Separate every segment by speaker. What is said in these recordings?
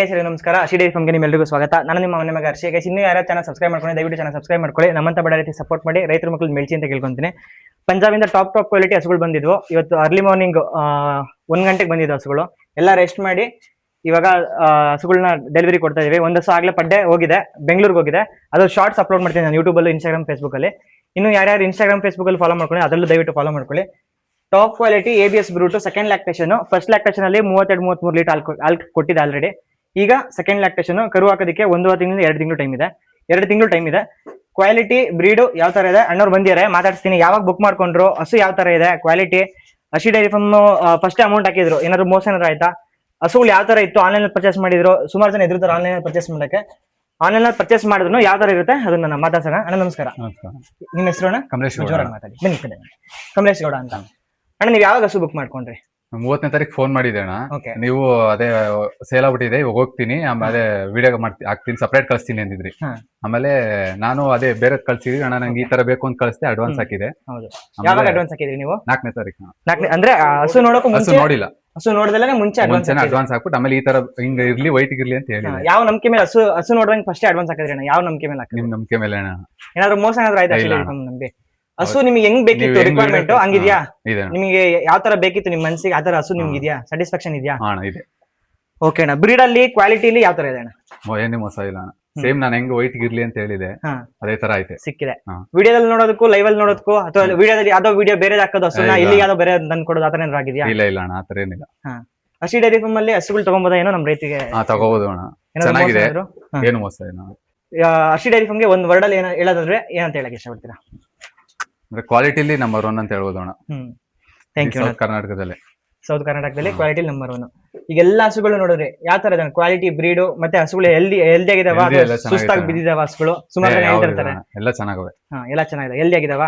Speaker 1: ಸರಿ ನಮಸ್ಕಾರ. ಅಶಿ ಡೈರಿ ಫಾರ್ಮ್ಗೆ ನಿಮ್ಮೆಲ್ಲರಿಗೂ ಸ್ವಾಗತ. ನಾನು ನಿಮ್ಮ ಮನೆ ಮಗ ಹರ್ಷಿ. ಇನ್ನು ಯಾರು ಚಾನಲ್ ಸಬ್ಸ್ಕ್ರೈಬ್ ಮಾಡ್ಕೊಂಡು ದಯವಿಟ್ಟು ಚಾನಲ್ ಸಬ್ಸ್ಕ್ರೈಬ್ ಮಾಡ್ಕೊಳ್ಳಿ. ನಮ್ಮಂತ ಬಡ ರೀತಿ ಸಪೋರ್ಟ್ ಮಾಡಿ ರೈತರ ಮಕ್ಕಳು ಮೆಲ್ಚಿ ಅಂತ ಕೇಳ್ಕೊಂತೀನಿ. ಪಂಜಾಬಿಂದ ಟಾಪ್ ಕ್ವಾಲಿಟಿ ಹಸುಗಳು ಬಂದಿದ್ವು. ಇವತ್ತು ಅರ್ಲಿ ಮಾರ್ನಿಂಗ್ 1 ಗಂಟೆಗೆ ಬಂದಿದ್ದು ಹಸುಗಳು ಎಲ್ಲ ರೆಸ್ಟ್ ಮಾಡಿ ಇವಾಗ ಹಸುಗಳನ್ನ ಡೆಲಿವರಿ ಕೊಡ್ತಾ ಇದೀವಿ. ಒಂದು ಹಸು ಆಗ್ಲೇ ಪಡ್ಡೆ ಹೋಗಿದೆ, ಬೆಂಗಳೂರಿಗೆ ಹೋಗಿದೆ. ಅದು ಶಾರ್ಟ್ಸ್ ಅಪ್ಲೋಡ್ ಮಾಡ್ತೀನಿ ನಾನು ಯೂಟ್ಯೂಬ್ ಅಲ್ಲಿ, ಇನ್ಸ್ಟಾಗ್ರಾಮ್, ಫೇಸ್ಬುಕ್ ಅಲ್ಲಿ. ಇನ್ನು ಯಾರ್ಯಾರು ಇನ್ಸ್ಟಾಗ್ರಾಮ್ ಫೇಸ್ಬುಕ್ ಅಲ್ಲಿ ಫಾಲೋ ಮಾಡ್ಕೊಳ್ಳಿ, ಅದರಲ್ಲೂ ದಯವಿಟ್ಟು ಫಾಲೋ ಮಾಡ್ಕೊಳ್ಳಿ. Top quality ABS ಬ್ರೂಟ್ second lactation. First lactation ಅಲ್ಲಿ 32-33 ಲೀಟರ್ ಹಾಲು ಕೊಟ್ಟಿದೆ ಆಲ್ರೆಡಿ. ಈಗ ಸೆಕೆಂಡ್ ಲ್ಯಾಕ್ಟೇಷನ್ ಕರು ಹಾಕೋದಕ್ಕೆ 1 ತಿಂಗಳಿಂದ 2 ತಿಂಗಳು ಟೈಮ್ ಇದೆ. 2 ತಿಂಗಳು ಟೈಮ್ ಇದೆ. ಕ್ವಾಲಿಟಿ ಬ್ರೀಡು ಯಾವ ತರ ಇದೆ ಅಣ್ಣವ್ರು ಬಂದಿದ್ದಾರೆ, ಮಾತಾಡ್ತೀನಿ. ಯಾವಾಗ ಬುಕ್ ಮಾಡ್ಕೊಂಡ್ರು, ಹಸು ಯಾವ ತರ ಇದೆ, ಕ್ವಾಲಿಟಿ, ಹಸಿ ಡೈರಿ ಫಾರ್ಮ್ ಫಸ್ಟ್ ಅಮೌಂಟ್ ಹಾಕಿದ್ರು, ಏನಾದ್ರು ಮೋಸ ಏನಾದ್ರು ಆಯ್ತಾ, ಹಸುಗಳು ಯಾವ ತರ ಇತ್ತು, ಆನ್ಲೈನ್ ಪರ್ಚೇಸ್ ಮಾಡಿದ್ರು, ಸುಮಾರು ಜನ ಎದುರುತ್ತಾರೆ ಆನ್ಲೈನ್ ಪರ್ಚೇಸ್ ಮಾಡಕ್ಕೆ. ಆನ್ಲೈನ್ ಪರ್ಚೇಸ್ ಮಾಡಿದ್ರು ಯಾವ ತರ ಇರುತ್ತೆ ಅದನ್ನ ಮಾತಾಡ್ಸೋಣ. ಅಣ್ಣ ನಮಸ್ಕಾರ. ನಿಮ್ಮ ಹೆಸರು ಅಣ್ಣ? ಕಮಲೇಶ್ ಗೌಡ. ಮಾತಾಡಿ ಬನ್ನಿ ಕಡೆ. ಕಮಲೇಶ್ ಗೌಡ ಅಂತ ಅಣ್ಣ. ನೀವು ಯಾವಾಗ ಹಸು ಬುಕ್ ಮಾಡ್ಕೊಂಡ್ರಿ?
Speaker 2: 30ನೇ ತಾರೀಕು ಫೋನ್ ಮಾಡಿದ್ದೆ ಅಣ್ಣ. ನೀವು ಅದೇ ಸೇಲ್ ಆಗ್ಬಿಟ್ಟಿದೆ, ಇವಾಗ ಹೋಗ್ತೀನಿ, ಆಮೇಲೆ ವಿಡಿಯೋ ಹಾಕ್ತೀನಿ, ಸಪರೇಟ್ ಕಳಿಸ್ತೀನಿ ಅಂದಿದ್ರಿ. ಆಮೇಲೆ ನಾನು ಅದೇ ಬೇರೆ ಕಳ್ಸಿದ್ರಿ ಅಣ್ಣ, ನಂಗೆ ಈ ತರ ಬೇಕು ಅಂತ ಕಳಿಸ್ದೆ, ಅಡ್ವಾನ್ಸ್ ಹಾಕಿದೆ.
Speaker 1: ಯಾವಾಗ ಅಡ್ವಾನ್ಸ್ ಹಾಕಿದ್ರಿ ನೀವು?
Speaker 2: 4ನೇ ತಾರೀಕು.
Speaker 1: ಅಂದ್ರೆ ಹಸು ನೋಡೋಕೆ
Speaker 2: ಹಸು ನೋಡಿಲ್ಲ,
Speaker 1: ಹಸು ನೋಡಿದಲ್ಲೇ ಮುಂಚೆ
Speaker 2: ಅಡ್ವಾನ್ಸ್ ಹಾಕ್ಬಿಟ್ಟು ಆಮೇಲೆ ಈ ತರ ಹಿಂಗ ಇರ್ಲಿ, ವೈಟ್ ಇರ್ಲಿ ಅಂತ ಹೇಳಿ.
Speaker 1: ಯಾವ ನಂಬಿಕೆ ಮೇಲೆ ಹಸು ನೋಡುವಂಗೆ ಫಸ್ಟ್ ಅಡ್ವಾನ್ಸ್ ಹಾಕಿದ್ರಿ ಅಣ್ಣ? ಯಾವ ನಂಬಿಕೆ ಮೇಲೆ ಹಾಕಿದ್ರಿ?
Speaker 2: ನಿಮ್ ನಂಬಿಕೆ ಮೇಲೆ ಅಣ್ಣ.
Speaker 1: ಏನಾದ್ರು ಮೋಸ ಏನಾದ್ರು ಆಯ್ತಾ? ನಂಬಿ ಹಸು ನಿಮ್ಗೆ ಹೆಂಗ್ ಬೇಕಿತ್ತು, ರಿಕ್ವೈರ್ಮೆಂಟ್ ಹಂಗಿದ್ಯಾ? ನಿಮಗೆ ಯಾವ ತರ ಬೇಕಿತ್ತು ನಿಮ್ ಮನಸ್ಸಿಗೆ, ಆ ತರ ಹಸು ನಿಮ್ಗೆ ಇದೆಯಾ? ಸ್ಯಾಟಿಸ್ಫ್ಯಾಕ್ಷನ್ ಇದೆಯಾ?
Speaker 2: ಇದೆ.
Speaker 1: ಓಕೆ ಅಣ್ಣ. ಬ್ರೀಡ್ ಅಲ್ಲಿ ಕ್ವಾಲಿಟಿಲಿ ಯಾವ ತರ ಇದೆ ಅಣ್ಣ?
Speaker 2: ಏನೇ ಮೋಸ ಇಲ್ಲ ಅಣ್ಣ. ಸೇಮ್ ನಾನು ಹೆಂಗ್ ವೈಟ್ ಇರ್ಲಿ ಅಂತ ಹೇಳಿದೆ, ಅದೇ ತರ ಐತೆ, ಸಿಕ್ಕಿದೆ.
Speaker 1: ವಿಡಿಯೋದಲ್ಲಿ ನೋಡೋದಕ್ಕೂ ಲೈವ್ ಅಲ್ಲಿ ನೋಡೋದಕ್ಕೂ, ಅಥವಾ ವಿಡಿಯೋದಲ್ಲಿ ಯಾವ್ದೋ ವಿಡಿಯೋ ಬೇರೆ ಹಾಕೋದು ಹಸುನ ಇಲ್ಲಿ ಯಾವ್ದೋ ಬೇರೆ ತಂದು ಕೊಡೋದು, ಆತರ ಏನಾದ್ರು ಆಗಿದ್ಯಾ?
Speaker 2: ಇಲ್ಲ ಇಲ್ಲ ಅಣ್ಣ, ಆತರ ಏನಿಲ್ಲ.
Speaker 1: ಹಸಿ ಡೈರಿ ಫಾರ್ಮ್ ಅಲ್ಲಿ ಹಸುಗಳು ತಗೊಂಬೋದಾ ಏನೋ ನಮ್ಮ ರೈತಿಗೆ?
Speaker 2: ತಗೋಬಹುದು ಅಣ್ಣ, ಚೆನ್ನಾಗಿದೆ, ಏನು ಮೋಸ ಇಲ್ಲ.
Speaker 1: ಹಸಿ ಡೈರಿ ಫಾರ್ಮ್ಗೆ ಒಂದು ವರ್ಡ್ ಅಲ್ಲಿ ಹೇಳೋದಾದ್ರೆ ಏನಂತ ಹೇಳಕ್ ಇಷ್ಟಪಡ್ತೀರಾ?
Speaker 2: ಅಂದ್ರೆ ಕ್ವಾಲಿಟಿಲಿ ನಂಬರ್ 1 ಅಂತ ಹೇಳ್ಬೋದು ಅಣ್ಣ.
Speaker 1: Thank you. ಸೌತ್ ಕರ್ನಾಟಕದಲ್ಲಿ ಕ್ವಾಲಿಟಿ ನಂಬರ್ 1. ಈಗ ಎಲ್ಲಾ ಹಸುಗಳು ನೋಡಿದ್ರೆ ಯಾವ ತರ ಇದೆ ಕ್ವಾಲಿಟಿ, ಬ್ರೀಡು, ಮತ್ತೆ ಹಸುಗಳು ಹೆಲ್ದಿ ಆಗಿದಾವ, ಸುಸ್ತಾಗಿ ಬಿದ್ದಿದಾವ ಹಸುಗಳು? ಸುಮಾರು ಜನ ಹೇಳ್ತಿರ್ತಾರೆ
Speaker 2: ಎಲ್ಲ ಚೆನ್ನಾಗವೆ.
Speaker 1: ಎಲ್ಲ ಚೆನ್ನಾಗಿದೆ, ಹೆಲ್ದಿ ಆಗಿದಾವ.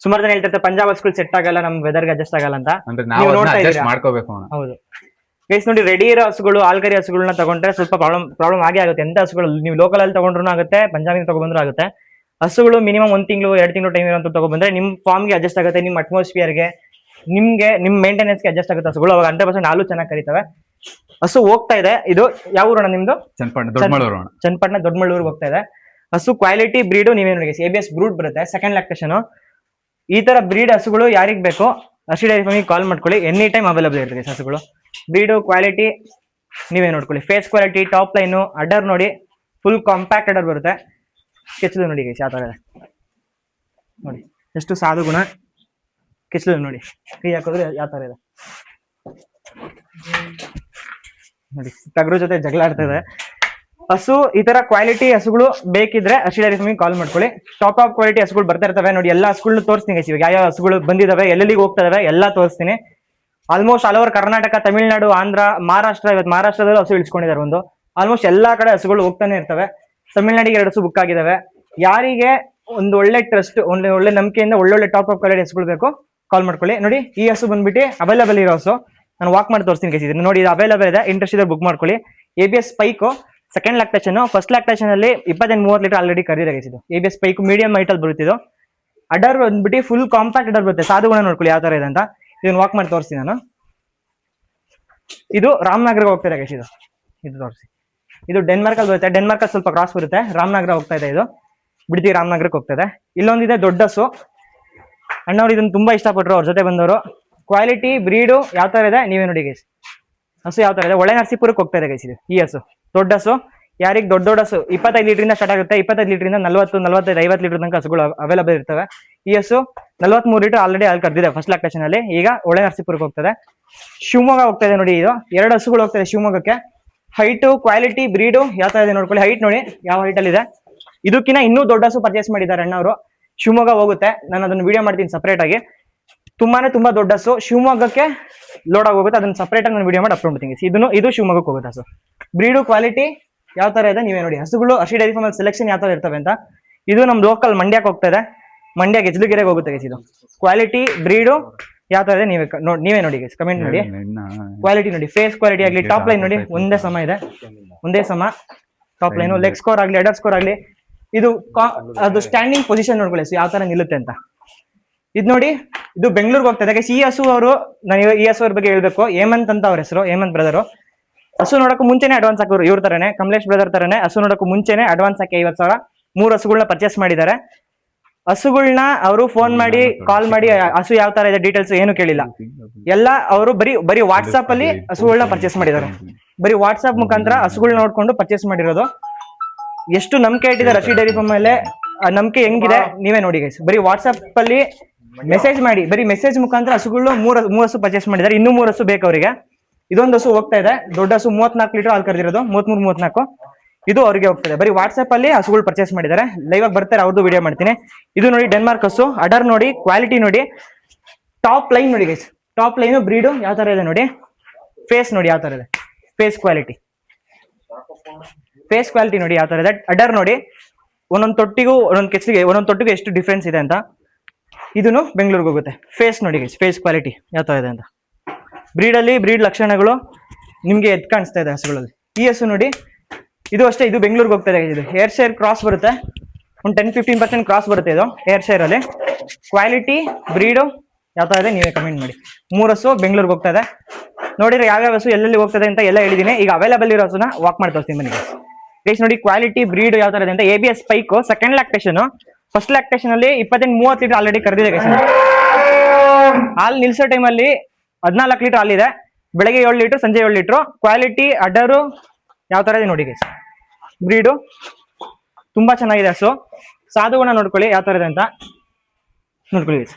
Speaker 1: ಸುಮಾರು ಜನ ಹೇಳ್ತಿರ್ತಾರೆ ಪಂಜಾಬ್ ಹಸುಗಳು ಸೆಟ್ ಆಗಲ್ಲ, ನಮ್ ವೆದರ್ಗೆ ಅಡ್ಜಸ್ಟ್ ಆಗಲ್ಲ ಅಂತ. ಹೌದು ಗೈಸ್, ನೋಡಿ, ರೆಡಿ ಇರೋ ಹಸುಗಳು, ಆಲ್ಕರಿ ಹಸುಗಳನ್ನ ತಗೊಂಡ್ರೆ ಸ್ವಲ್ಪ ಪ್ರಾಬ್ಲಮ್ ಆಗೇ ಆಗುತ್ತೆ. ಎಂತ ಹಸುಗಳು ನೀವು ಲೋಕಲ್ ಅಲ್ಲಿ ತಗೊಂಡ್ರು ಆಗುತ್ತೆ, ಪಂಜಾಬಿನ ತಗೊಂಡ್ರು ಆಗುತ್ತೆ. ಹಸುಗಳು ಮಿನಿಮಮ್ 1 ತಿಂಗಳು 2 ತಿಂಗಳು ಟೈಮ್ ಇರೋಂತ ತಗೊಂಡ್ಬಂದ್ರೆ ನಿಮ್ ಫಾರ್ಮ್ಗೆ ಅಡ್ಜಸ್ಟ್ ಆಗುತ್ತೆ, ನಿಮ್ ಅಟ್ಮಾಸ್ಫಿಯರ್ಗೆ, ನಿಮ್ ಮೇಂಟೆನೆನ್ಸ್ಗೆ ಅಡ್ಜಸ್ಟ್ ಆಗುತ್ತೆ ಹಸುಗಳು. ಅವಾಗ 100% ಹಾಲು ಚೆನ್ನಾಗಿ ಕರಿತವೆ. ಹಸು ಹೋಗ್ತಾ ಇದೆ. ಇದು ಯಾವ ಊರಣ ನಿಮ್ದು? ಚನ್ನಪಟ್ಟಣ ದೊಡ್ಡಮಳ್ಳೂರು ಹೋಗ್ತಾ ಇದೆ. ಹಸು ಕ್ವಾಲಿಟಿ ಬ್ರೀಡು ನೀವೇ ನೋಡಿ, ABS ಬ್ರೂಡ್ ಬರುತ್ತೆ, ಸೆಕೆಂಡ್ ಲ್ಯಾಕ್ಟೇಷನ್. ಈ ತರ ಬ್ರೀಡ್ ಹಸುಗಳು ಯಾರಿಗ್ ಬೇಕು ಹಸಿ ಡೈರಿ ಫಾರ್ಮಿಗೆ ಕಾಲ್ ಮಾಡ್ಕೊಳ್ಳಿ, ಎನಿ ಟೈಮ್ ಅವೈಲೇಬಲ್ ಇರ್ತದೆ ಹಸುಗಳು. ಬ್ರೀಡು ಕ್ವಾಲಿಟಿ ನೀವೇ ನೋಡ್ಕೊಳ್ಳಿ. Face quality, top line, udder ನೋಡಿ, ಫುಲ್ ಕಾಂಪ್ಯಾಕ್ಟ್ ಅಡರ್ ಬರುತ್ತೆ. ಕೆಚ್ಚಲು ನೋಡಿ ಯಾವ ತರ ಇದೆ ನೋಡಿ, ಎಷ್ಟು ಸಾಧು ಗುಣ. ಕೆಚ್ಚಲು ನೋಡಿ, ಕೈ ಹಾಕಿದ್ರೆ ಯಾವ ತರ ಇದೆ ನೋಡಿ, ಟಗರು ಜೊತೆ ಜಗಳ ಆಡ್ತಾ ಇದೆ ಹಸು. ಈ ತರ ಕ್ವಾಲಿಟಿ ಹಸುಗಳು ಬೇಕಿದ್ರೆ ಹಸಿ ಡೈರಿ ಫಾರ್ಮಿಗೆ ಕಾಲ್ ಮಾಡ್ಕೊಳ್ಳಿ. ಟಾಪ್ ಕ್ವಾಲಿಟಿ ಹಸುಗಳು ಬರ್ತಾ ಇರ್ತವೆ ನೋಡಿ. ಎಲ್ಲಾ ಹಸುಗಳನ್ನ ತೋರಿಸ್ತೀನಿ ಇವಾಗ, ಯಾವ ಹಸುಗಳು ಬಂದಿದಾವೆ, ಎಲ್ಲೆಲ್ಲಿಗೆ ಹೋಗ್ತಾ ಇದಾವೆ ಎಲ್ಲ ತೋರಿಸ್ತೀನಿ. Almost all over Karnataka, Tamil Nadu, Andhra, Maharashtra, ಇವತ್ತು ಮಹಾರಾಷ್ಟ್ರದಲ್ಲಿ ಹಸು ಇಳಿಸ್ಕೊಂಡಿದ್ದಾರೆ ಒಂದು. ಆಲ್ಮೋಸ್ಟ್ ಎಲ್ಲಾ ಕಡೆ ಹಸುಗಳು ಹೋಗ್ತಾನೆ ಇರ್ತವೆ. ತಮಿಳ್ನಾಡಿಗೆ 2 ಹಸು ಬುಕ್ ಆಗಿದಾವೆ. ಯಾರಿಗೆ ಒಂದು ಒಳ್ಳೆ ಟ್ರಸ್ಟ್, ಒಳ್ಳೆ ನಂಬಿಕೆಯಿಂದ ಒಳ್ಳೊಳ್ಳೆ ಟಾಪ್ ಕ್ವಾಲಿಟಿ ಹಸುಗಳು ಬೇಕು ಕಾಲ್ ಮಾಡ್ಕೊಳ್ಳಿ. ನೋಡಿ, ಈ ಹಸು ಬಂದ್ಬಿಟ್ಟು ಅವೈಲೇಬಲ್ ಇರೋ ಹಸು. ನಾನು ವಾಕ್ ಮಾಡಿ ತೋರಿಸ್ತೀನಿ ಕೇಸಿದ್ದೀನಿ ನೋಡಿ, ಇದು ಅವೈಲೇಬಲ್ ಇದೆ. ಇಂಟ್ರೆಸ್ಟ್ ಇದೆ ಬುಕ್ ಮಾಡ್ಕೊಳ್ಳಿ. ABS spike second lactation. First lactation ಅಲ್ಲಿ 25-30 ಲೀಟರ್ ಆಲ್ರೆಡಿ ಕರೀದೆ ಕೇಸಿದ್ದು. ABS ಸ್ಪೈಕ್ ಮೀಡಿಯಂ ಹೈಟ್ ಅಲ್ಲಿ ಬರುತ್ತಿದ್ದು. ಅಡರ್ ಬಂದ್ಬಿಟ್ಟು ಫುಲ್ ಕಾಂಪ್ಯಾಕ್ಟ್ ಅಡರ್ ಬರುತ್ತೆ. ಸಾಧುಗುಣ ನೋಡ್ಕೊಳ್ಳಿ ಯಾವ ತರ ಇದೆ ಅಂತ. ಇದನ್ನ ವಾಕ್ ಮಾಡಿ ತೋರಿಸ್ತೀನಿ ನಾನು. ಇದು ರಾಮನಗರ ಹೋಗ್ತಾ ಇದೆ ಕೇಸಿದ್ದು. ಇದು ತೋರಿಸಿ. ಇದು ಡೆನ್ಮಾರ್ಕ್ ಅಲ್ಲಿ ಬರುತ್ತೆ. ಡೆನ್ಮಾರ್ಕ್ ಅಲ್ಲಿ ಸ್ವಲ್ಪ ಕ್ರಾಸ್ ಬರುತ್ತೆ. ರಾಮನಗರ ಹೋಗ್ತಾ ಇದೆ. ಇದು ಬಿಡ್ತಿ ರಾಮನಗರಕ್ಕೆ ಹೋಗ್ತದೆ. ಇಲ್ಲೊಂದಿದೆ ದೊಡ್ಡ ಹಸು. ಅಣ್ಣವ್ರು ಇದನ್ನ ತುಂಬಾ ಇಷ್ಟಪಟ್ಟರು, ಅವ್ರ ಜೊತೆ ಬಂದವರು. ಕ್ವಾಲಿಟಿ ಬ್ರೀಡು ಯಾವ ತರ ಇದೆ ನೀವೇ ನೋಡಿ ಗೈಸ್. ಹಸು ಯಾವ ತರ ಇದೆ, ಒಳ್ಳೆ ನರಸೀಪುರಕ್ಕೆ ಹೋಗ್ತಾ ಇದೆ ಗೈಸ್ ಇದು. ಈ ಹಸು ದೊಡ್ಡ ಹಸು. ಯಾರಿಗೆ ದೊಡ್ಡ ಹಸು 25 ಲೀಟರಿಂದ ಸ್ಟಾರ್ಟ್ ಆಗುತ್ತೆ. 25 ಲೀಟರಿಂದ 40, 45, 50 ಲೀಟರ್ ತನಕ ಹಸುಗಳು ಅವೈಲೇಬಲ್ ಇರ್ತವೆ. ಈ ಹಸು 43 ಲೀಟರ್ ಆಲ್ರೆಡಿ ಅಲ್ಲಿ ಕರೆದಿದೆ ಫಸ್ಟ್ ಲ್ಯಾಕ್ಟೇಷನ್ ಅಲ್ಲಿ. ಈಗ ಒಳ್ಳೆ ನರಸೀಪುರಕ್ಕೆ ಹೋಗ್ತದೆ. ಶಿವಮೊಗ್ಗ ಹೋಗ್ತಾ ಇದೆ ನೋಡಿ. ಇದು 2 ಹಸುಗಳು ಹೋಗ್ತದೆ ಶಿವಮೊಗ್ಗಕ್ಕೆ. ಹೈಟು, ಕ್ವಾಲಿಟಿ, ಬ್ರೀಡು ಯಾವ ತರ ಇದೆ ನೋಡ್ಕೊಳ್ಳಿ. ಹೈಟ್ ನೋಡಿ ಯಾವ ಹೈಟ್ ಅಲ್ಲಿ ಇದೆ. ಇದಕ್ಕಿಂತ ಇನ್ನೂ ದೊಡ್ಡ ಹಸು ಪರ್ಚೇಸ್ ಮಾಡಿದ್ದಾರೆ ಅಣ್ಣವರು. ಶಿವಮೊಗ್ಗ ಹೋಗುತ್ತೆ, ನಾನು ಅದನ್ನ ವಿಡಿಯೋ ಮಾಡ್ತೀನಿ ಸಪರೇಟ್ ಆಗಿ. ತುಂಬಾ ದೊಡ್ಡ ಹಸು ಶಿವಮೊಗ್ಗಕ್ಕೆ ಲೋಡ್ ಆಗಿ ಹೋಗುತ್ತೆ. ಅದನ್ನ ಸಪರೇಟ್ ಆಗಿ ನಾನು ವಿಡಿಯೋ ಮಾಡಿ ಅಪ್ಲೋಡ್ ಮಾಡ್ತೀನಿ. ಇದು ಶಿವಮೊಗ್ಗಕ್ಕೆ ಹೋಗುತ್ತೆ ಹಸು. ಬ್ರೀಡು ಕ್ವಾಲಿಟಿ ಯಾವ ತರ ಇದೆ ನೀವೇ ನೋಡಿ. ಹಸುಗಳು ಹಸಿ ಡೈರಿ ಫಾರ್ಮ್ ಸೆಲೆಕ್ಷನ್ ಯಾವ ತರ ಇರ್ತವೆ ಅಂತ. ಇದು ನಮ್ ಲೋಕಲ್ ಮಂಡ್ಯಕ್ಕೆ ಹೋಗ್ತಾ ಇದೆ. ಮಂಡ್ಯ ಗೆಜ್ಲುಗೆರೆಗೆ ಹೋಗುತ್ತೆ ಇದು. ಕ್ವಾಲಿಟಿ ಬ್ರೀಡು ಯಾವ ತರ ಇದೆ ನೀವೇ ನೋಡಿ ಕಮೆಂಟ್ ನೋಡಿ. ಕ್ವಾಲಿಟಿ ನೋಡಿ, ಫೇಸ್ ಕ್ವಾಲಿಟಿ ಆಗ್ಲಿ, ಟಾಪ್ ಲೈನ್ ನೋಡಿ ಒಂದೇ ಸಮ ಇದೆ. ಒಂದೇ ಸಮ ಟಾಪ್ ಲೈನ್. ಲೆಗ್ ಸ್ಕೋರ್ ಆಗ್ಲಿ, ಅಡರ್ ಸ್ಕೋರ್ ಆಗ್ಲಿ, ಇದು ಅದು ಸ್ಟ್ಯಾಂಡಿಂಗ್ ಪೊಸಿಷನ್ ನೋಡ್ಕೊಳ್ಳಿ ಯಾವ ತರ ನಿಲ್ಲುತ್ತೆ ಅಂತ. ಇದು ನೋಡಿ, ಇದು ಬೆಂಗಳೂರಿಗೆ ಹೋಗ್ತಾ ಇದೆ. ಈ ಹಸು ಅವರು, ನಾನು ಈ ಹಸು ಅವ್ರ ಬಗ್ಗೆ ಹೇಳ್ಬೇಕು. ಹೇಮಂತ್ ಅಂತ ಅವ್ರ ಹೆಸರು, ಹೇಮಂತ್ ಬ್ರದರು. ಹಸು ನೋಡಕ್ಕೂ ಮುಂಚೆನೆ ಅಡ್ವಾನ್ಸ್ ಹಾಕೋರು, ಇವ್ರ ತರನೇ ಕಮಲೇಶ್ ಬ್ರದರ್ ತರನೇ ಹಸು ನೋಡಕ್ಕೂ ಮುಂಚೆನೆ ಅಡ್ವಾನ್ಸ್ ಹಾಕಿ 50,000 3 ಹಸುಗಳನ್ನ ಪರ್ಚೇಸ್ ಮಾಡಿದ್ದಾರೆ. ಹಸುಗಳನ್ನ ಅವರು ಫೋನ್ ಮಾಡಿ ಕಾಲ್ ಮಾಡಿ ಹಸು ಯಾವ ತರ ಇದೆ ಡೀಟೇಲ್ಸ್ ಏನು ಕೇಳಿಲ್ಲ. ಎಲ್ಲ ಅವರು ಬರೀ ವಾಟ್ಸ್ಆಪ್ ಅಲ್ಲಿ ಹಸುಗಳನ್ನ ಪರ್ಚೇಸ್ ಮಾಡಿದ್ದಾರೆ. ಬರೀ ವಾಟ್ಸ್ಆಪ್ ಮುಖಾಂತರ ಹಸುಗಳನ್ನ ನೋಡ್ಕೊಂಡು ಪರ್ಚೇಸ್ ಮಾಡಿರೋದು. ಎಷ್ಟು ನಂಬಿಕೆ ಇಟ್ಟಿದೆ ರಶಿ ಡೈರಿ ಫಾರ್ಮ್ ಮೇಲೆ, ನಂಬಿಕೆ ಹೆಂಗಿದೆ ನೀವೇ ನೋಡಿ ಗೈಸ್. ಬರೀ ವಾಟ್ಸ್ಆಪ್ ಅಲ್ಲಿ ಮೆಸೇಜ್ ಮಾಡಿ, ಬರೀ ಮೆಸೇಜ್ ಮುಖಾಂತರ ಹಸುಗಳು ಮೂರು ಹಸು ಪರ್ಚೇಸ್ ಮಾಡಿದ್ದಾರೆ. ಇನ್ನೂ 3 ಹಸು ಬೇಕು ಅವರಿಗೆ. ಇದೊಂದು ಹಸು ಹೋಗ್ತಾ ಇದೆ, ದೊಡ್ಡ ಹಸು 34 ಲೀಟರ್ ಹಾಲು ಕರೆದಿರೋದು, 33-34 ಇದು ಅವ್ರಿಗೆ ಹೋಗ್ತದೆ. ಬರೀ ವಾಟ್ಸ್ಆಪ್ ಅಲ್ಲಿ ಹಸುಗಳು ಪರ್ಚೇಸ್ ಮಾಡಿದ್ದಾರೆ. ಲೈವ್ ಆಗಿ ಬರ್ತಾರೆ, ಅವ್ರದ್ದು ವಿಡಿಯೋ ಮಾಡ್ತೀನಿ. ಇದು ನೋಡಿ ಡೆನ್ಮಾರ್ಕ್ ಹಸು, ಅಡರ್ ನೋಡಿ, ಕ್ವಾಲಿಟಿ ನೋಡಿ, ಟಾಪ್ ಲೈನ್ ನೋಡಿ ಗೈಸ್. ಟಾಪ್ ಲೈನ್ ಬ್ರೀಡು ಯಾವ ತರ ಇದೆ ನೋಡಿ, ಫೇಸ್ ನೋಡಿ ಯಾವ ತರ ಇದೆ, ಫೇಸ್ ಕ್ವಾಲಿಟಿ ನೋಡಿ ಯಾವ ತರ ಇದೆ. ಅಡರ್ ನೋಡಿ, ಒಂದೊಂದು ತೊಟ್ಟಿಗೂ ಒಂದೊಂದು ಕೆಚ್ಚಲಿಗೆ ಒಂದೊಂದು ತೊಟ್ಟಿಗೂ ಎಷ್ಟು ಡಿಫ್ರೆನ್ಸ್ ಇದೆ ಅಂತ. ಇದನ್ನು ಬೆಂಗಳೂರಿಗೆ ಹೋಗುತ್ತೆ. ಫೇಸ್ ನೋಡಿ ಗೈಸ್, ಫೇಸ್ ಕ್ವಾಲಿಟಿ ಯಾವ ತರ ಇದೆ ಅಂತ. ಬ್ರೀಡ್ ಲಕ್ಷಣಗಳು ನಿಮ್ಗೆ ಎದ್ ಕಾಣಿಸ್ತಾ ಇದೆ ಹಸುಗಳಲ್ಲಿ. ಈ ಹಸು ನೋಡಿ, ಇದು ಅಷ್ಟೇ, ಇದು ಬೆಂಗಳೂರಿಗೆ ಹೋಗ್ತಾ ಇದೆ. ಇದು ಹೇರ್ ಶೇರ್ ಕ್ರಾಸ್ ಬರುತ್ತೆ, ಒಂದು 10-15% ಕ್ರಾಸ್ ಬರುತ್ತೆ ಇದು ಹೇರ್ ಶೇರ್ ಅಲ್ಲಿ. ಕ್ವಾಲಿಟಿ ಬ್ರೀಡು ಯಾವ ತರ ಇದೆ ನೀವೇ ಕಮೆಂಟ್ ಮಾಡಿ. 3 ಹಸು ಬೆಂಗಳೂರಿಗೆ ಹೋಗ್ತಾ ಇದೆ. ನೋಡಿದ್ರೆ ಯಾವ್ಯಾವ ಹಸು ಎಲ್ಲೆಲ್ಲಿ ಹೋಗ್ತದೆ ಅಂತ ಎಲ್ಲ ಹೇಳಿದೀನಿ. ಈಗ ಅವೈಲೇಬಲ್ ಇರೋ ಹಸುನ ವಾಕ್ ಮಾಡಿ ತೋರಿಸ್ತೀನಿ ಬನ್ನಿ ಗೈಸ್. ನೋಡಿ ಕ್ವಾಲಿಟಿ ಬ್ರೀಡ್ ಯಾವ ತರ ಇದೆ ಅಂತ. ABS spike, second lactation. First lactation ಅಲ್ಲಿ 28-30 ಲೀಟರ್ ಆಲ್ರೆಡಿ ಕರೆದಿದೆ ಗೈಸ್. ಹಾಲು ನಿಲ್ಸೋ ಟೈಮಲ್ಲಿ 14 ಲೀಟರ್ ಹಾಲಿದೆ. ಬೆಳಗ್ಗೆ 7 ಲೀಟರ್, ಸಂಜೆ 7 ಲೀಟರ್. ಕ್ವಾಲಿಟಿ ಅಡರು ಯಾವ ತರ ಇದೆ ನೋಡಿ ಗೈಸ್. ಬ್ರೀಡು ತುಂಬಾ ಚೆನ್ನಾಗಿದೆ ಹಸು. ಸಾಧುಗುಣ ನೋಡ್ಕೊಳ್ಳಿ ಯಾವ ತರ ಇದೆ ಅಂತ ನೋಡ್ಕೊಳ್ಳಿ ಗೈಸ್.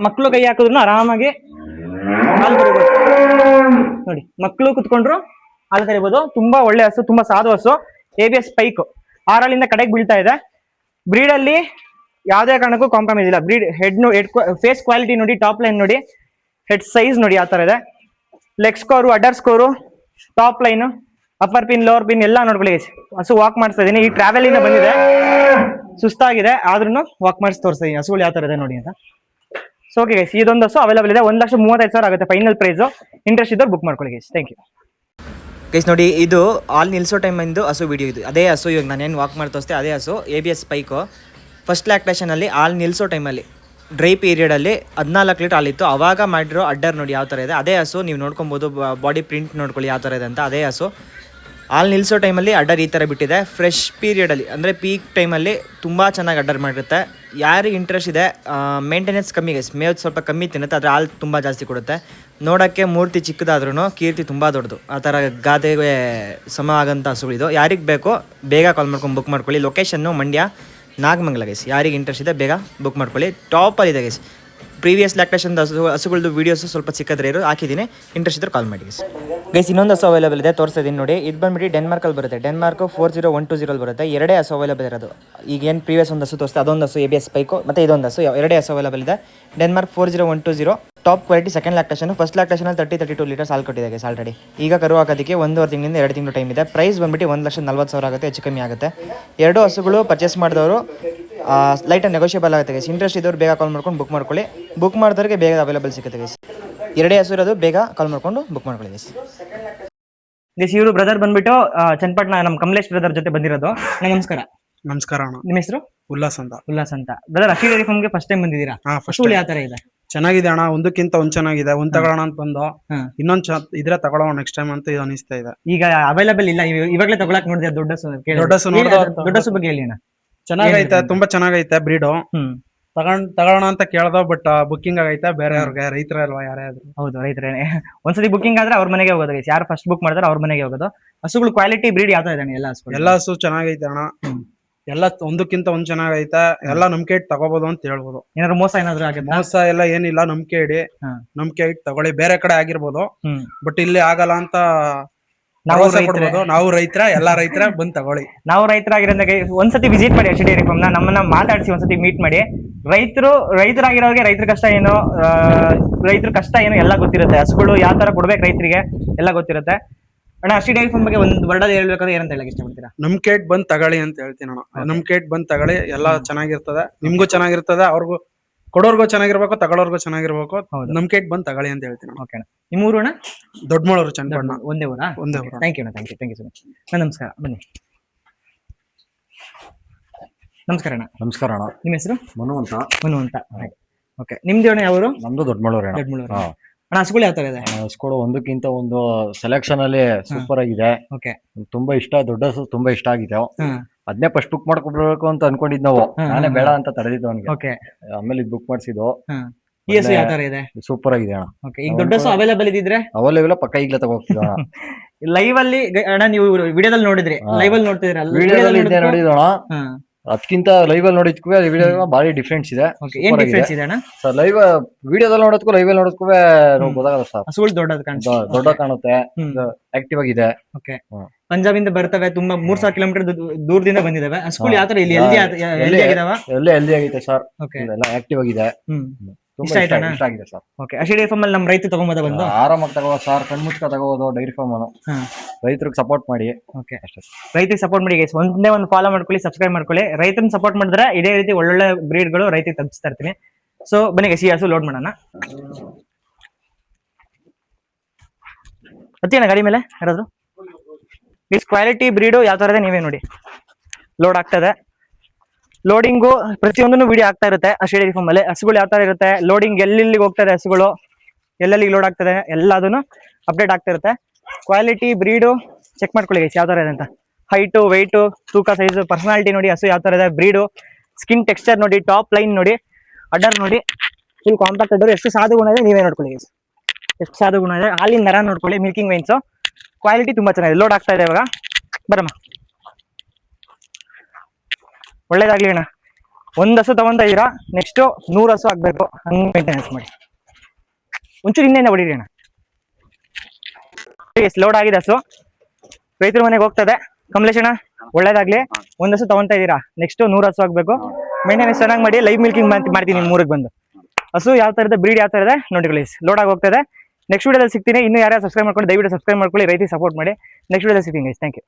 Speaker 1: ಮಕ್ಕಳು ಕೈ ಹಾಕಿದ್ರು ಆರಾಮಾಗಿ ಹಾಲು ಕರಿಬಹುದು ನೋಡಿ. ಮಕ್ಕಳು ಕುತ್ಕೊಂಡ್ರು ಹಾಲು ಕರಿಬಹುದು. ತುಂಬಾ ಒಳ್ಳೆ ಹಸು, ತುಂಬಾ ಸಾಧು ಹಸು. ABS ಸ್ಪೈಕ್ 6 ಹಾಲಿಂದ ಕಡೆಗೆ ಬೀಳ್ತಾ ಇದೆ. ಬ್ರೀಡ್ ಅಲ್ಲಿ ಯಾವುದೇ ಕಾರಣಕ್ಕೂ ಕಾಂಪ್ರಮೈಸ್ ಇಲ್ಲ. ಬ್ರೀಡ್ ಹೆಡ್ ಫೇಸ್ ಕ್ವಾಲಿಟಿ ನೋಡಿ, ಟಾಪ್ ಲೈನ್ ನೋಡಿ, ಹೆಡ್ ಸೈಜ್ ನೋಡಿ ಯಾವ ತರ ಇದೆ. Leg score, other score, top line, upper pin, lower pin ಎಲ್ಲ ನೋಡ್ಕೊಳ್ಳಿ. ಹಸು ವಾಕ್ ಮಾಡಿಸ್ತಾ ಇದೀನಿ. ಈ ಟ್ರಾವೆಲ್ ಇಂದ ಬಂದಿದೆ, ಸುಸ್ತಾಗಿದೆ, ಆದ್ರೂ ವಾಕ್ ಮಾಡಿಸಿ ತೋರಿಸ್ತಾ ಇದೀನಿ ಹಸುಗಳು ಯಾವ ತರ ಇದೆ ನೋಡಿ ಅಂತ. ಸೊ ಓಕೆ ಗೈಸ್, ಇದೊಂದು ಹಸು ಅವೈಲೇಬಲ್ ಇದೆ. 1,35,000 ಆಗುತ್ತೆ ಫೈನಲ್ ಪ್ರೈಸ್. ಇಂಟ್ರೆಸ್ಟ್ ಇದ್ದವ್ರು ಬುಕ್ ಮಾಡ್ಕೊಳ್ಳಿ ಗೈಸ್. Thank you guys. ನೋಡಿ ಇದು ಹಾಲ್ ನಿಲ್ಸೋ ಟೈಮಿಂದು ಹಸು ವಿಡಿಯೋ. ಇದು ಅದೇ ಹಸು, ಇವಾಗ ನಾನೇನು ವಾಕ್ ಮಾಡಿ ತೋರಿಸ್ತೆ ಅದೇ ಹಸು. ABS ಸ್ಪೈಕು. ಫಸ್ಟ್ ಲ್ಯಾಕ್ಟೇಷನಲ್ಲಿ ಹಾಲು ನಿಲ್ಸೋ ಟೈಮಲ್ಲಿ ಡ್ರೈ ಪೀರಿಯಡಲ್ಲಿ 14 ಲೀಟರ್ ಹಾಲಿತ್ತು. ಅವಾಗ ಮಾಡಿರೋ ಅಡ್ಡರ್ ನೋಡಿ ಯಾವ ಥರ ಇದೆ. ಅದೇ ಹಸು ನೀವು ನೋಡ್ಕೊಬೋದು. ಬಾಡಿ ಪ್ರಿಂಟ್ ನೋಡ್ಕೊಳ್ಳಿ ಯಾವ ಥರ ಇದೆ ಅಂತ. ಅದೇ ಹಸು ಹಾಲು ನಿಲ್ಸೋ ಟೈಮಲ್ಲಿ ಅಡ್ಡರ್ ಈ ಥರ ಬಿಟ್ಟಿದೆ. ಫ್ರೆಶ್ ಪೀರಿಯಡಲ್ಲಿ ಅಂದರೆ ಪೀಕ್ ಟೈಮಲ್ಲಿ ತುಂಬ ಚೆನ್ನಾಗಿ ಅಡ್ಡರ್ ಮಾಡಿರುತ್ತೆ. ಯಾರಿಗೆ ಇಂಟ್ರೆಸ್ಟ್ ಇದೆ, ಮೇಂಟೆನೆನ್ಸ್ ಕಮ್ಮಿ ಗೈಸ್, ಮೇವು ಸ್ವಲ್ಪ ಕಮ್ಮಿ ತಿನ್ನುತ್ತೆ, ಆದರೆ ಹಾಲು ತುಂಬ ಜಾಸ್ತಿ ಕೊಡುತ್ತೆ. ನೋಡೋಕ್ಕೆ ಮೂರ್ತಿ ಚಿಕ್ಕದಾದ್ರೂ ಕೀರ್ತಿ ತುಂಬ ದೊಡ್ಡದು. ಆ ಥರ ಗಾದೆಗೆ ಸಮ ಆಗೋಂಥ ಹಸುಗಳಿದು. ಯಾರಿಗೆ ಬೇಕೋ ಬೇಗ ಕಾಲ್ ಮಾಡ್ಕೊಂಡು ಬುಕ್ ಮಾಡ್ಕೊಳ್ಳಿ. Location Mandya, Nagamangala guys. ಯಾರಿಗೆ ಇಂಟ್ರೆಸ್ಟ್ ಇದೆ ಬೇಗ ಬುಕ್ ಮಾಡ್ಕೊಳ್ಳಿ. ಟಾಪಲ್ಲಿದೆ ಗೈಸ್. ಪ್ರೀವಿಯಸ್ ಲ್ಯಾಕ್ಟೇಷನ್ ಹಸುಗಳದ್ದು ವೀಡಿಯೋಸು ಸ್ವಲ್ಪ ಚಿಕ್ಕದ್ರೆ ಹಾಕಿದ್ದೀನಿ. ಇಂಟ್ರೆಸ್ಟ್ ಇದ್ದರೆ ಕಾಲ್ ಮಾಡಿ ಗೈಸ್. ಇನ್ನೊಂದು ಹಸು ಅವೈಲೇಬಲ್ ಇದೆ, ತೋರಿಸ್ತಾ ಇದ್ದೀನಿ ನೋಡಿ. ಇದು ಬಂದ್ಬಿಟ್ಟು ಡೆನ್ಮಾರ್ಕಲ್ಲಿ ಬರುತ್ತೆ. ಡೆನ್ಮಾರ್ಕ್ 40-120 ಬರುತ್ತೆ. ಎರಡೇ ಹಸು ಅವೈಲೇಬಲ್ ಇರೋದು. ಈಗ ಏನು ಪ್ರೀವಿಯಸ್ ಒಂದು ಹಸು ತೋರಿಸ್ತಾ ಅದೊಂದು ಹಸು ABS ಸ್ಪೈಕು, ಮತ್ತು ಇದೊಂದು ಹಸು, ಎರಡೇ ಹಸು ಅವೈಲೇಬಲ್ ಇದೆ. Denmark 40-120 top quality. Second lactation. First ಲ್ಯಾಕ್ಟೇಷನಲ್ಲಿ 30-32 ಲೀಟರ್ಸ್ ಹಾಲು ಕೊಟ್ಟಿದೆ ಗೈಸ್ ಆಲ್ರೆಡಿ. ಈಗ ಕರು ಹಾಕೋದಕ್ಕೆ 1.5 ತಿಂಗಳಿಂದ 2 ತಿಂಗಳು ಟೈಮ್ ಇದೆ. ಪ್ರೈಸ್ ಬಂದ್ಬಿಟ್ಟು 1,40,000 ಆಗುತ್ತೆ, ಹೆಚ್ಚು ಕಮ್ಮಿ ಆಗುತ್ತೆ. 2 ಹಸುಗಳು ಪರ್ಚೇಸ್ ಮಾಡಿದವರು ಲೈಟ್ ನೆಗೋಷಿಯಬಲ್ ಆಗುತ್ತೆ ಗೈಸ್. ಇಂಟ್ರೆಸ್ಟ್ ಇದ್ದವ್ರು ಬೇಗ ಕಾಲ್ ಮಾಡ್ಕೊಂಡು ಬುಕ್ ಮಾಡ್ಕೊಳ್ಳಿ. ಬುಕ್ ಮಾಡಿದವ್ರಿಗೆ ಬೇಗ ಅವೈಲೇಬಲ್ ಸಿಗುತ್ತೆ ಗೈಸ್. ಎರಡೇ ಹಸು ಇರೋದು, ಬೇಗ ಕಾಲ್ ಮಾಡ್ಕೊಂಡು ಬುಕ್ ಮಾಡ್ಕೊಳ್ಳಿ ಗೈಸ್. ಇವರು ಬ್ರದರ್ ಬಂದ್ಬಿಟ್ಟು ಚನ್ನಪಟ್ಟಣ, ನಮ್ಮ ಕಮಲೇಶ್ ಬ್ರದರ್ ಜೊತೆ ಬಂದಿರೋದು. ನಮಸ್ಕಾರ.
Speaker 3: ನಮಸ್ಕಾರ ಅಣ್ಣ.
Speaker 1: ನಿಮ್ಮ ಹೆಸರು?
Speaker 3: ಉಲ್ಲಾಸ್ ಅಂತ.
Speaker 1: ಬ್ರದರ್ ರಶಿ ಡೈರಿ ಫಾರ್ಮ್ಗೆ ಫಸ್ಟ್ ಟೈಮ್ ಬಂದಿದ್ದೀರಾ? ಫಸ್ಟ್ ಯಾವ ತರ ಇದೆ?
Speaker 3: ಚೆನ್ನಾಗಿದೆ ಅಣ್ಣ. ಒಂದಕ್ಕಿಂತ ಒಂದ್ ಚೆನ್ನಾಗಿದೆ. ಒಂದ್ ತಗೊಳ್ಳೋಣ ಅಂತ ಬಂದು ಇನ್ನೊಂದ್ ಇದ್ರೆ ತಗೊಳ್ಳೋಣ ನೆಕ್ಸ್ಟ್ ಟೈಮ್ ಅಂತ ಇದು ಅನಿಸ್ತಾ ಇದೆ.
Speaker 1: ಈಗ ಅವೈಲೇಬಲ್ ಇಲ್ಲ, ಇವಾಗಲೇ ತಗೊಳಕ್ ನೋಡಿದೆ. ದೊಡ್ಡ ಹಸು ಬಗ್ಗೆ ಹೇಳಿ ಅಣ್ಣ.
Speaker 3: ಚೆನ್ನಾಗೈತೆ, ತುಂಬಾ ಚೆನ್ನಾಗೈತೆ ಬ್ರೀಡು. ತಗೊಳ್ಳೋಣ ಅಂತ ಕೇಳ್ದೋ, ಬಟ್ ಬುಕ್ಕಿಂಗ್ ಆಗೈತೆ ಬೇರೆಯವ್ರಿಗೆ. ರೈತರ ಅಲ್ವಾ ಯಾರೇ ಆದ್ರು.
Speaker 1: ಹೌದು, ರೈತರೇನೆ. ಒಂದ್ಸತಿ ಬುಕ್ಕಿಂಗ್ ಆದ್ರೆ ಅವ್ರ ಮನೆಗೆ ಹೋಗೋದು. ಯಾರು ಫಸ್ಟ್ ಬುಕ್ ಮಾಡ್ತಾರೆ ಅವ್ರ ಮನೆಗೆ ಹೋಗೋದು. ಹಸುಗಳು ಕ್ವಾಲಿಟಿ ಬ್ರೀಡ್ ಯಾವ ಇದೆ ಎಲ್ಲ
Speaker 3: ಹಸು ಚೆನ್ನಾಗೈತೆ ಅಣ್ಣ. ಎಲ್ಲ ಒಂದಕ್ಕಿಂತ ಒಂದ್ ಚೆನ್ನಾಗೈತೆ. ಎಲ್ಲ ನಂಬಿಕೆ ಇಟ್ಟು ತಗೋಬಹುದು ಅಂತ ಹೇಳ್ಬೋದು.
Speaker 1: ಏನಾದ್ರು ಮೋಸ ಏನಾದ್ರು ಆಗಿದೆ?
Speaker 3: ಮೋಸ ಎಲ್ಲ ಏನಿಲ್ಲ. ನಂಬಿಕೆ ಇಟ್ಟು ತಗೊಳ್ಳಿ. ಬೇರೆ ಕಡೆ ಆಗಿರ್ಬೋದು, ಬಟ್ ಇಲ್ಲಿ ಆಗಲ್ಲ ಅಂತ ನಾವು ರೈತರ, ಎಲ್ಲಾ ರೈತರ ಬಂದ್ ತಗೊಳ್ಳಿ.
Speaker 1: ನಾವು ರೈತರಾಗಿರೋದಾಗ ಒಂದ್ಸತಿ ವಿಸಿಟ್ ಮಾಡಿ ರಶಿ ಡೈರಿ ಫಾರ್ಮ್ ನ. ನಮ್ಮನ್ನ ಮಾತಾಡಿಸಿ ಒಂದ್ಸತಿ ಮೀಟ್ ಮಾಡಿ. ರೈತರಾಗಿರೋರಿಗೆ ರೈತರ ಕಷ್ಟ ಏನು, ಎಲ್ಲ ಗೊತ್ತಿರುತ್ತೆ. ಹಸುಗಳು ಯಾವ ತರ ಕೊಡ್ಬೇಕು ರೈತರಿಗೆ ಎಲ್ಲ ಗೊತ್ತಿರುತ್ತೆ ಅಣ್ಣ. ರಶಿ ಡೈರಿ ಫಾರ್ಮ್ ಬಗ್ಗೆ ಒಂದು ವರ್ಡಲ್ಲಿ ಹೇಳ್ಬೇಕಾದ್ರೆ ಏನಂತ ಹೇಳಕ್ ಇಷ್ಟಪಡ್ತೀರಾ?
Speaker 3: ನಂಬಿಕೆ ಇಟ್ಟು ಬಂದ್ ತಗೊಳ್ಳಿ ಅಂತ ಹೇಳ್ತೀನಿ ಅಣ್ಣ. ನಂಬಿಕೆ ಇಟ್ಟು ಬಂದ್ ತಗೊಳ್ಳಿ, ಎಲ್ಲಾ ಚೆನ್ನಾಗಿರ್ತದೆ. ನಿಮ್ಗೂ ಚೆನ್ನಾಗಿರ್ತದೆ, ಅವ್ರಿಗೂ ಕೊಡೋರ್ಗೂ ಚೆನ್ನಾಗಿರ್ಬೇಕು, ತಗೊಳೋರ್ಗೂ ಚೆನ್ನಾಗಿರ್ಬೇಕು. ನಂಬಿಕೆ ಇಟ್ಟು ಬಂದ್ ತಗೊಳ್ಳಿ ಅಂತ ಹೇಳ್ತೀನಿ.
Speaker 1: ಓಕೆ ಅಣ್ಣ. ನಿಮ್ಮ ಊರು ಅಣ್ಣ?
Speaker 3: ದೊಡ್ಡಮಳೂರು, ಚನ್ನಪಟ್ಟಣ.
Speaker 1: ಒಂದೇ ಊರಾ?
Speaker 3: ಒಂದೇ ಊರು.
Speaker 1: Thank you so much. ನಮಸ್ಕಾರ. ಬನ್ನಿ. ನಮಸ್ಕಾರ ಅಣ್ಣ.
Speaker 4: ನಮಸ್ಕಾರ ಅಣ್ಣ.
Speaker 1: ನಿಮ್ಮ ಹೆಸರು?
Speaker 4: ಮನು ಅಂತ.
Speaker 1: ಓಕೆ. ನಿಮ್ದು ಅಣ್ಣ ಯಾವ ಊರು?
Speaker 4: ನಮ್ದು ದೊಡ್ಡಮಳೂರು.
Speaker 1: ಅಣ್ಣ ಹಸುಗಳು ಯಾವ ತರ ಇದೆ?
Speaker 4: ಹಸ್ಗಳು ಒಂದಕ್ಕಿಂತ ಒಂದು ಸೆಲೆಕ್ಷನ್ ಅಲ್ಲಿ ಸೂಪರ್ ಆಗಿದೆ.
Speaker 1: ಓಕೆ.
Speaker 4: ತುಂಬಾ ಇಷ್ಟ, ದೊಡ್ಡ ಹಸು ತುಂಬಾ ಇಷ್ಟ ಆಗಿದೆ.
Speaker 1: ಹ್ಮ್.
Speaker 4: ಅದನ್ನೇ ಫಸ್ಟ್ ಬುಕ್ ಮಾಡ್ಕೊಡ್ಬೇಕು ಅಂತ ಅನ್ಕೊಂಡಿದ್ ನಾವು. ನಾನೇ ಬೇಡ ಅಂತ ತಡೆದಿದ್ದು ಅವನಿಗೆ.
Speaker 1: ಓಕೆ.
Speaker 4: ಆಮೇಲೆ ಇದು ಬುಕ್ ಮಾಡಿಸಿದ್ದು.
Speaker 1: ಈ ಹಸು ಯಾವ ತರ ಇದೆ?
Speaker 4: ಸೂಪರ್ ಆಗಿದೆ ಅಣ್ಣ.
Speaker 1: ಓಕೆ. ಈಗ ದೊಡ್ಡ ಹಸು ಅವೈಲೇಬಲ್ ಇದ್ದಿದ್ರೆ
Speaker 4: ಅವೈಲೇಬಲ್ ಪಕ್ಕ ಈಗಲೇ ತಗೋಗ್ತಿದ್ದ ಅಣ್ಣ.
Speaker 1: ಲೈವ್ ಅಲ್ಲಿ ಅಣ್ಣ ನೀವು ವಿಡಿಯೋದಲ್ಲಿ ನೋಡಿದ್ರಿ, ಲೈವ್ ಅಲ್ಲಿ ನೋಡ್ತಿದ್ರಲ್ಲ,
Speaker 4: ವಿಡಿಯೋದಲ್ಲಿ ಇದ್ದೇ ನೋಡಿದ್ದು ಅಣ್ಣ.
Speaker 1: ಹಾ.
Speaker 4: ಅದಕ್ಕಿಂತ ಲೈವ್ ಅಲ್ಲಿ ನೋಡಿದ್ಕೂ ವಿಡಿಯೋ ಭಾರಿ ಡಿಫ್ರೆನ್ಸ್ ಇದೆ.
Speaker 1: ಏನ್ ಡಿಫ್ರೆನ್ಸ್ ಇದೆ ಅಣ್ಣ?
Speaker 4: ಸರ್ ಲೈವ್ ವಿಡಿಯೋದಲ್ಲಿ ನೋಡೋದಕ್ಕೂ ಲೈವ್ ಅಲ್ಲಿ ನೋಡೋದಕ್ಕೂ ಗೊತ್ತಾಗಲ್ಲ ಸರ್.
Speaker 1: ಹಸುಗಳು ದೊಡ್ಡದು ಕಾಣಿಸುತ್ತೆ,
Speaker 4: ದೊಡ್ಡ ಕಾಣುತ್ತೆ, ಆಕ್ಟಿವ್ ಆಗಿದೆ.
Speaker 1: ಓಕೆ. ಪಂಜಾಬಿಂದ ಬರ್ತವೆ, ತುಂಬಾ 3,000 ಕಿಲೋಮೀಟರ್ ದೂರದಿಂದ ಬಂದಿದಾವೆ. ಹಸುಗಳು ಯಾವ ತರ ಇಲ್ಲಿ ಹೆಲ್ದಿ ಆಗಿದಾವ?
Speaker 4: ಎಲ್ಲ ಹೆಲ್ದಿ ಆಗೈತೆ ಸರ್.
Speaker 1: ಓಕೆ.
Speaker 4: ಎಲ್ಲ ಆಕ್ಟಿವ್ ಆಗಿದೆ.
Speaker 1: ಇಷ್ಟ ಆಯ್ತಣ್ಣ?
Speaker 4: ಇಷ್ಟ ಆಗಿದೆ ಸರ್.
Speaker 1: ಓಕೆ. ಅಶಿಡಿ ಫಾರ್ಮ್ ಅಲ್ಲಿ ನಮ್ಮ ರೈತ ತಗೊಂಬೋದ ಬಂದು
Speaker 4: ಆರಾಮಾಗಿ ತಗೋ ಸರ್. ಕಣ್ಮುಚ್ಕ ತಗೋದು ಡೈರಿ ಫಾರ್ಮ್ ಅನ್ನು. ರೈತರಿಗೆ ಸಪೋರ್ಟ್ ಮಾಡಿ.
Speaker 1: ಓಕೆ. ರೈತರಿಗೆ ಸಪೋರ್ಟ್ ಮಾಡಿ ಗೈಸ್. ಒಂದೇ ಒಂದು ಫಾಲೋ ಮಾಡ್ಕೊಳ್ಳಿ, ಸಬ್ಸ್ಕ್ರೈಬ್ ಮಾಡ್ಕೊಳ್ಳಿ. ರೈತನ ಸಪೋರ್ಟ್ ಮಾಡಿದ್ರೆ ಇದೇ ರೀತಿ ಒಳ್ಳೊಳ್ಳೆ ಬ್ರೀಡ್ಗಳು ರೈತರಿಗೆ ತಲುಪಿಸ್ತಾ ಇರ್ತೀನಿ. ಸೊ ಬನ್ನಿ ಗೈಸ್, ಈ ಹಸು ಲೋಡ್ ಮಾಡೋಣ. ಹತ್ತಿನ ಗಾಡಿ ಮೇಲೆ ಯಾರಾದ್ರು. ಇಸ್ ಕ್ವಾಲಿಟಿ ಬ್ರೀಡು ಯಾವ ತರ ಇದೆ ನೀವೇ ನೋಡಿ. ಲೋಡ್ ಆಗ್ತದೆ, ಲೋಡಿಂಗು ಪ್ರತಿಯೊಂದನ್ನು ವಿಡಿಯೋ ಆಗ್ತಾ ಇರುತ್ತೆ ಅಶಿ ಡೈರಿ ಫಾರ್ಮ್ ಅಲ್ಲಿ. ಹಸುಗಳು ಯಾವ ತರ ಇರುತ್ತೆ, ಲೋಡಿಂಗ್ ಎಲ್ಲೆಲ್ಲಿಗೆ ಹೋಗ್ತದೆ, ಹಸುಗಳು ಎಲ್ಲೆಲ್ಲಿಗೆ ಲೋಡ್ ಆಗ್ತದೆ, ಎಲ್ಲದನ್ನು ಅಪ್ಡೇಟ್ ಆಗ್ತಾ ಇರುತ್ತೆ. ಕ್ವಾಲಿಟಿ ಬ್ರೀಡು ಚೆಕ್ ಮಾಡ್ಕೊಳ್ಳಿ ಗೈಸ್ ಯಾವ ತರ ಇದೆ ಅಂತ. ಹೈಟು, ವೆಯ್ಟು, ತೂಕ, ಸೈಜು, ಪರ್ಸನಾಲಿಟಿ ನೋಡಿ, ಹಸು ಯಾವ ತರ ಇದೆ, ಬ್ರೀಡು, ಸ್ಕಿನ್ ಟೆಕ್ಸ್ಚರ್ ನೋಡಿ, ಟಾಪ್ ಲೈನ್ ನೋಡಿ, ಅಡರ್ ನೋಡಿ, ಫುಲ್ ಕಾಂಪ್ಯಾಕ್ಟ್ ಅಡರ್. ಎಷ್ಟು ಸಾಧು ಗುಣ ಇದೆ ನೀವೇ ನೋಡ್ಕೊಳ್ಳಿ ಗೈಸ್, ಎಷ್ಟು ಸಾಧು ಗುಣ ಇದೆ. ಹಾಲಿನ ನರ ನೋಡ್ಕೊಳ್ಳಿ, ಮಿಲ್ಕಿಂಗ್ ವೈನ್ಸು, ಕ್ವಾಲಿಟಿ ತುಂಬಾ ಚೆನ್ನಾಗಿದೆ. ಲೋಡ್ ಆಗ್ತಾ ಇದೆ ಇವಾಗ. ಬರಮ್ಮ, ಒಳ್ಳೇದಾಗ್ಲಿ ಅಣ್ಣ. ಒಂದ್ ಹಸು ತಗೊಂತ ಇದೀರಾ, ನೆಕ್ಸ್ಟ್ 100 ಹಸು ಆಗ್ಬೇಕು, ಹಂಗ್ ಮೇಂಟೆನೆನ್ಸ್ ಮಾಡಿ. ಒಂಚೂರು ಇನ್ನೇನ ಹೊಡೀರಿ ಅಣ್ಣ. ಲೋಡ್ ಆಗಿದೆ ಹಸು, ರೈತರ ಮನೆಗೆ ಹೋಗ್ತದೆ. ಕಮಲೇಶ್ ಅಣ್ಣ ಒಳ್ಳೇದಾಗ್ಲಿ. ಒಂದ್ ಹಸು ತಗೊಂತ ಇದೀರಾ, ನೆಕ್ಸ್ಟ್ 100 ಹಸು ಆಗ್ಬೇಕು. ಮೇಂಟೆನೆನ್ಸ್ ಚೆನ್ನಾಗಿ ಮಾಡಿ. ಲೈವ್ ಮಿಲ್ಕಿಂಗ್ ಮಾಡ್ತೀನಿ ನಿಮ್ ಊರಿಗೆ ಬಂದು. ಹಸು ಯಾವ ತರ ಇದೆ, ಬ್ರೀಡ್ ಯಾವ ತರ ಇದೆ ನೋಡಿಕೊಳ್ಳಿ. ಲೋಡ್ ಆಗಿ ಹೋಗ್ತದೆ. ನೆಕ್ಸ್ಟ್ ವಿಡಿಯೋದಲ್ಲಿ ಸಿಗ್ತೀನಿ. ಇನ್ನು ಯಾರು ಸಬ್ಸ್ಕ್ರೈಬ್ ಮಾಡ್ಕೊಂಡು ದಯವಿಟ್ಟು ಸಬ್ಸ್ಕ್ರೈಬ್ ಮಾಡ್ಕೊಳ್ಳಿ, ರೈತರಿಗೆ ಸಪೋರ್ಟ್ ಮಾಡಿ. ನೆಕ್ಸ್ಟ್ ವಿಡಿಯೋದಲ್ಲಿ ಸಿಗ್ತೀನಿ ಗೈಸ್. Thank you.